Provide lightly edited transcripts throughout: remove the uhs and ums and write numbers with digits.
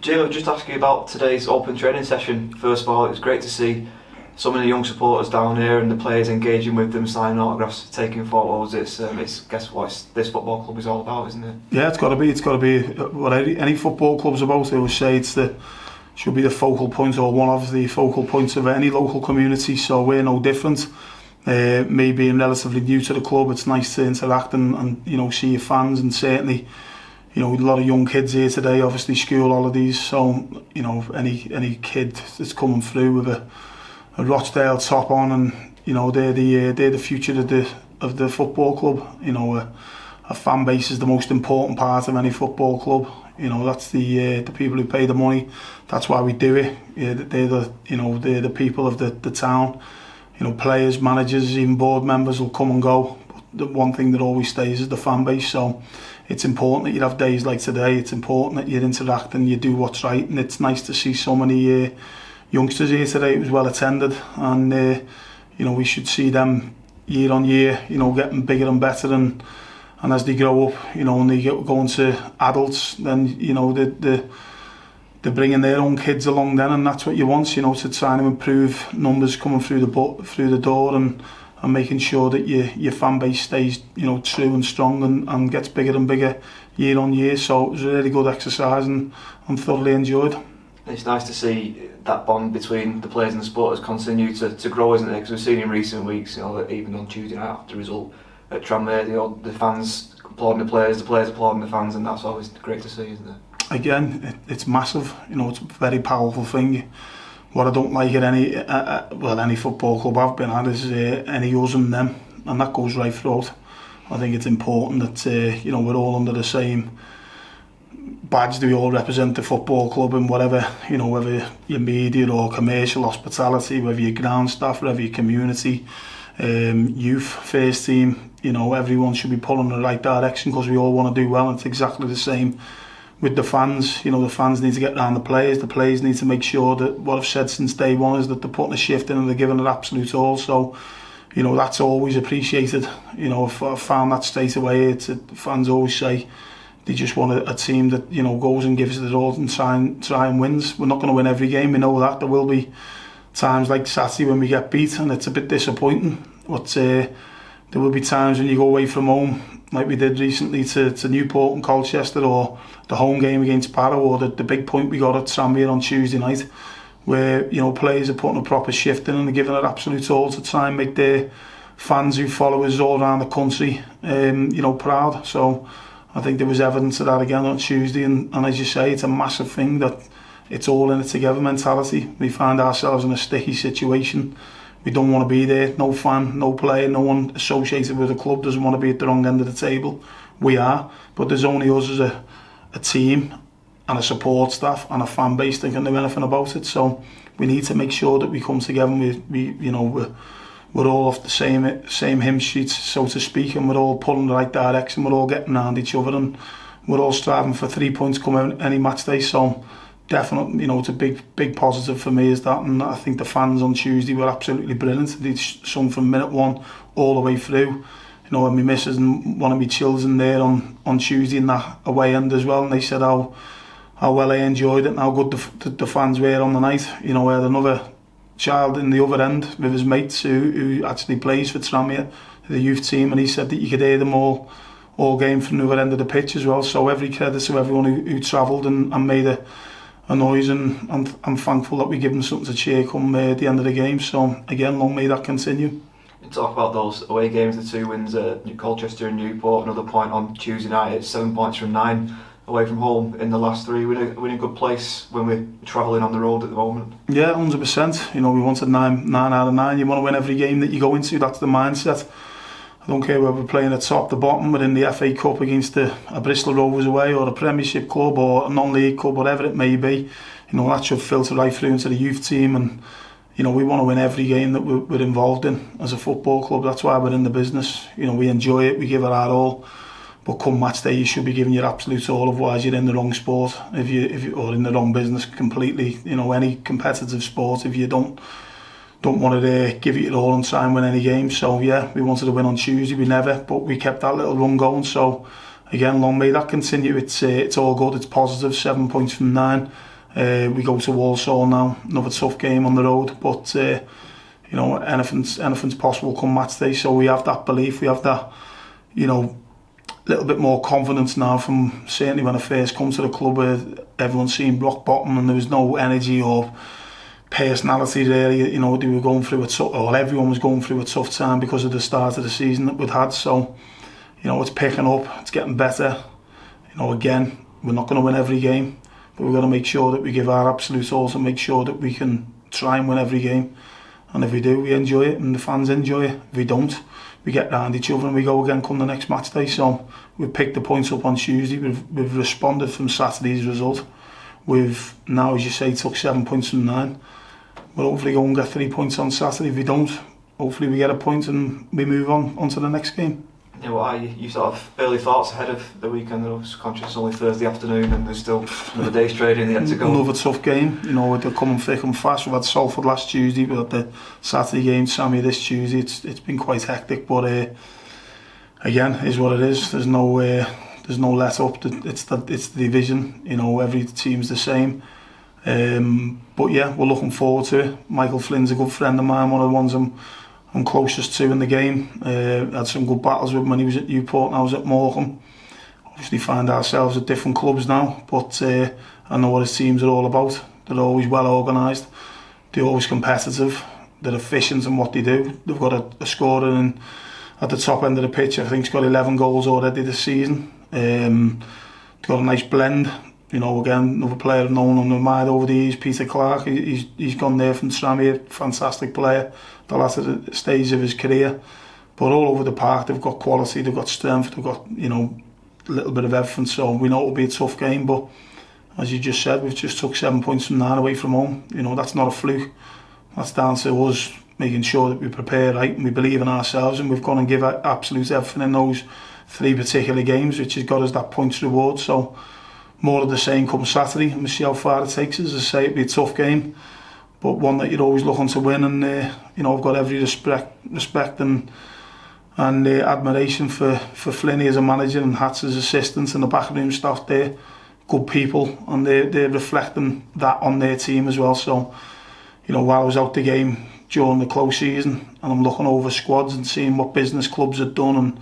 Jim, I'll just ask you about today's open training session. First of all, it was great to see so many young supporters down here and the players engaging with them, signing autographs, taking photos. It's guess what this football club is all about, isn't it? Yeah, it's got to be. It's got to be what any football club's about. I always say should be the focal point, or one of the focal points of any local community. So we're no different. Me being relatively new to the club, it's nice to interact and see your fans, and certainly a lot of young kids here today. Obviously school holidays, so any kid that's coming through with a Rochdale top on, and they're the future of the football club. A fan base is the most important part of any football club. That's the people who pay the money. That's why we do it. They're the people of the town. Players, managers, even board members will come and go. But the one thing that always stays is the fan base. So it's important that you have days like today. It's important that you interact and you do what's right. And it's nice to see so many youngsters here today. It was well attended, and we should see them year on year. Getting bigger and better, and as they grow up, and they go into adults, then they're bringing their own kids along then, and that's what you want. To try and improve numbers coming through the door, and making sure that your fan base stays true and strong and gets bigger and bigger year on year. So it was a really good exercise, and I'm thoroughly enjoyed. It's nice to see that bond between the players and the supporters continue to grow, isn't it? Because we've seen in recent weeks, that even on Tuesday night after the result at Tranmere, the fans applauding the players applauding the fans, and that's always great to see, isn't it? Again, it's massive. It's a very powerful thing. What I don't like at any football club I've been at is any us and them, and that goes right throughout. I think it's important that we're all under the same badge. Do we all represent the football club, and whatever whether you're media or commercial, hospitality, whether you're ground staff, whether you're community, youth, first team, everyone should be pulling in the right direction, because we all want to do well. And it's exactly the same with the fans. The fans need to get around the players need to make sure that what I've said since day one is that they're putting a shift in and they're giving it absolute all. So that's always appreciated. I've found that straight away. Fans always say they just want a team that goes and gives it all and try and wins. We're not going to win every game, we know that. There will be times like Saturday when we get beat, and it's a bit disappointing, but there will be times when you go away from home, like we did recently to Newport and Colchester, or the home game against Barrow, or the big point we got at Tranmere on Tuesday night, where players are putting a proper shift in and they're giving it absolute all to try and make their fans who follow us all around the country proud. So I think there was evidence of that again on Tuesday, and as you say, it's a massive thing that it's all in it together mentality. We find ourselves in a sticky situation. We don't want to be there. No fan, no player, no one associated with the club doesn't want to be at the wrong end of the table. We are, but there's only us as a team and a support staff and a fan base that can do anything about it. So we need to make sure that we come together and we're all off the same hymn sheets, so to speak, and we're all pulling the right direction. We're all getting around each other, and we're all striving for 3 points come any match day. So definitely, it's a big positive for me is that, and I think the fans on Tuesday were absolutely brilliant. They sung from minute one all the way through. And my missus and one of my children there on Tuesday in that away end as well, and they said how well they enjoyed it and how good the fans were on the night. We had another child in the other end with his mates who actually plays for Tranmere, the youth team, and he said that you could hear them all game from the other end of the pitch as well. So every credit to everyone who travelled and made a noise, and I'm thankful that we give them something to cheer come the end of the game. So again, long may that continue. And talk about those away games, the 2 wins at Colchester and Newport, another point on Tuesday night. It's 7 points from 9 away from home in the last 3. We're in a good place when we're travelling on the road at the moment. Yeah, 100%. We wanted 9 out of 9. You want to win every game that you go into. That's the mindset. I don't care whether we're playing at top, the bottom, we're in the FA Cup against a Bristol Rovers away, or a Premiership club, or a non-league club, whatever it may be. That should filter right through into the youth team, and we want to win every game that we're involved in as a football club. That's why we're in the business. We enjoy it, we give it our all. But come match day, you should be giving your absolute all. Otherwise, you're in the wrong sport. If you or in the wrong business completely. Any competitive sport, if you don't want to give it your all and try and win any game. So yeah, we wanted to win on Tuesday. We never, but we kept that little run going. So again, long may that continue. It's all good. It's positive. 7 points from 9. We go to Walsall now, another tough game on the road, but you know, anything's possible come match day. So we have that belief, we have that, you know, little bit more confidence now from certainly when I first come to the club, where everyone seemed rock bottom and there was no energy or personality really. You know, they were going through everyone was going through a tough time because of the start of the season that we'd had. So, you know, it's picking up, it's getting better. You know, again, we're not going to win every game, but we've got to make sure that we give our absolute all to make sure that we can try and win every game. And if we do, we enjoy it and the fans enjoy it. If we don't, we get round each other and we go again come the next match day. So we've picked the points up on Tuesday. We've responded from Saturday's result. We've now, as you say, took 7 points from 9. We'll hopefully go and get 3 points on Saturday. If we don't, hopefully we get a point and we move on to the next game. Yeah, what are you sort of early thoughts ahead of the weekend? I was conscious it's only Thursday afternoon and there's still another day's training yet to go. Another tough game, you know, they're coming thick and fast. We've had Salford last Tuesday, we had the Saturday game, Sammy this Tuesday. It's been quite hectic, but again, is what it is. There's no let up. It's the division, you know, every team's the same. But yeah, we're looking forward to it. Michael Flynn's a good friend of mine, one of the ones I'm closest to in the game. Had some good battles with him when he was at Newport and I was at Morecambe. Obviously find ourselves at different clubs now, but I know what his teams are all about. They're always well organised, they're always competitive, they're efficient in what they do. They've got a scorer at the top end of the pitch. I think he's got 11 goals already this season. They've got a nice blend. You know, again, another player I've known on the mind over the years, Peter Clark. He's gone there from Tranmere, fantastic player, the latter stage of his career. But all over the park, they've got quality, they've got strength, they've got, you know, a little bit of everything. So we know it'll be a tough game, but as you just said, we've just took 7 points from 9 away from home. You know, that's not a fluke. That's down to us making sure that we prepare right and we believe in ourselves, and we've gone and give absolute everything in those 3 particular games, which has got us that points reward. So more of the same come Saturday, and we'll see how far it takes us. As I say, it'll be a tough game, but one that you're always looking to win. And you know, I've got every respect and admiration for Flinney as a manager and Hats as assistants and the backroom staff there. Good people, and they're reflecting that on their team as well. So, you know, while I was out the game during the close season, and I'm looking over squads and seeing what business clubs have done, and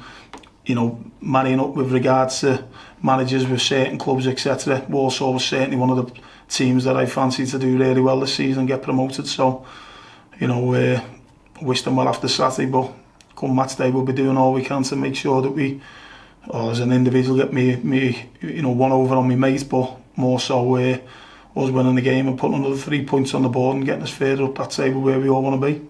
you know, marrying up with regards to managers with certain clubs, etc. Walsall was certainly one of the teams that I fancy to do really well this season and get promoted. So, you know, wish them well after Saturday, but come match day we'll be doing all we can to make sure that we, or as an individual, get me you know, one over on my mate, but more so us winning the game and putting another 3 points on the board and getting us further up that table where we all want to be.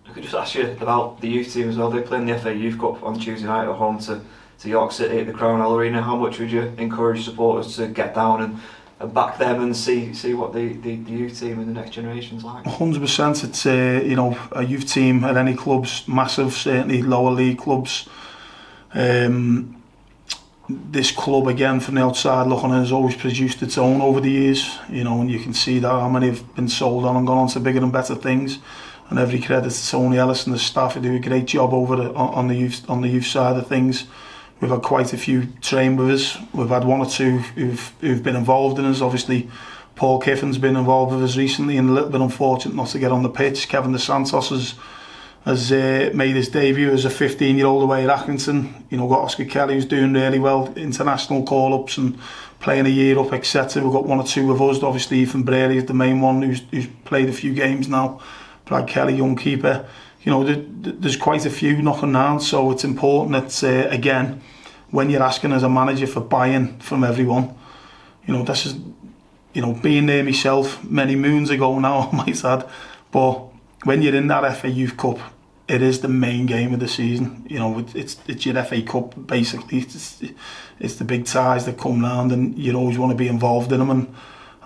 I could just ask you about the youth team as well. They play in the FA Youth Cup on Tuesday night at home to York City at the Crown Arena. How much would you encourage supporters to get down and back them and see what the youth team and the next generation's like? 100%. It's you know, a youth team at any club's massive, certainly lower league clubs. This club, again, from the outside looking in, has always produced its own over the years, you know, and you can see that how many have been sold on and gone on to bigger and better things. And every credit to Tony Ellis and the staff, who do a great job on the youth side of things. We've had quite a few train with us. We've had 1 or 2 who've been involved in us. Obviously, Paul Kiffin's been involved with us recently and a little bit unfortunate not to get on the pitch. Kevin De Santos has made his debut as a 15-year-old away at Accrington. You know, we've got Oscar Kelly, who's doing really well, international call-ups and playing a year up, etc. We've got 1 or 2 of us. Obviously, Ethan Braley is the main one who's played a few games now. Brad Kelly, young keeper. You know, there's quite a few knocking around, so it's important that, again, when you're asking as a manager for buy-in from everyone, you know, this is, you know, being there myself many moons ago now, I might add, but when you're in that FA Youth Cup, it is the main game of the season. You know, it's your FA Cup, basically. It's the big ties that come round, and you always want to be involved in them,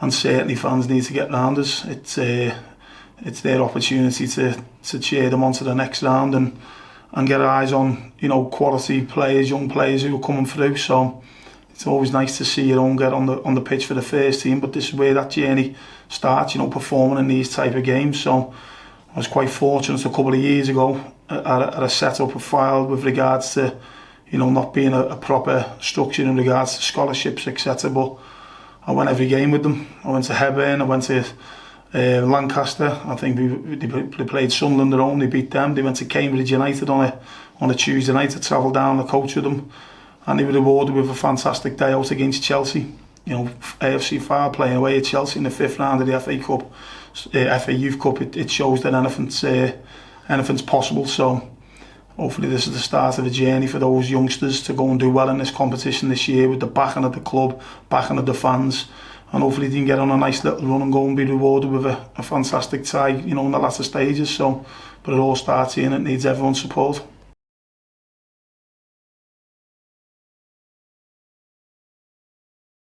and certainly fans need to get round us. It's their opportunity to cheer them on to the next round and get eyes on, you know, quality players, young players who are coming through. So it's always nice to see your own get on the pitch for the first team, but this is where that journey starts, you know, performing in these type of games. So I was quite fortunate a couple of years ago at a set-up of file with regards to, you know, not being a proper structure in regards to scholarships, etc. But I went every game with them. I went to Hebburn, I went to Lancaster. I think they played Sunderland at home, they beat them. They went to Cambridge United on a Tuesday night. I travelled down, I coached with them, and they were rewarded with a fantastic day out against Chelsea. You know, AFC Far playing away at Chelsea in the 5th round of the FA Cup, FA Youth Cup. It shows that anything's possible. So hopefully this is the start of a journey for those youngsters to go and do well in this competition this year, with the backing of the club, backing of the fans, and hopefully they can get on a nice little run and go and be rewarded with a fantastic tie, you know, in the latter stages. So, but it all starts here and it needs everyone's support.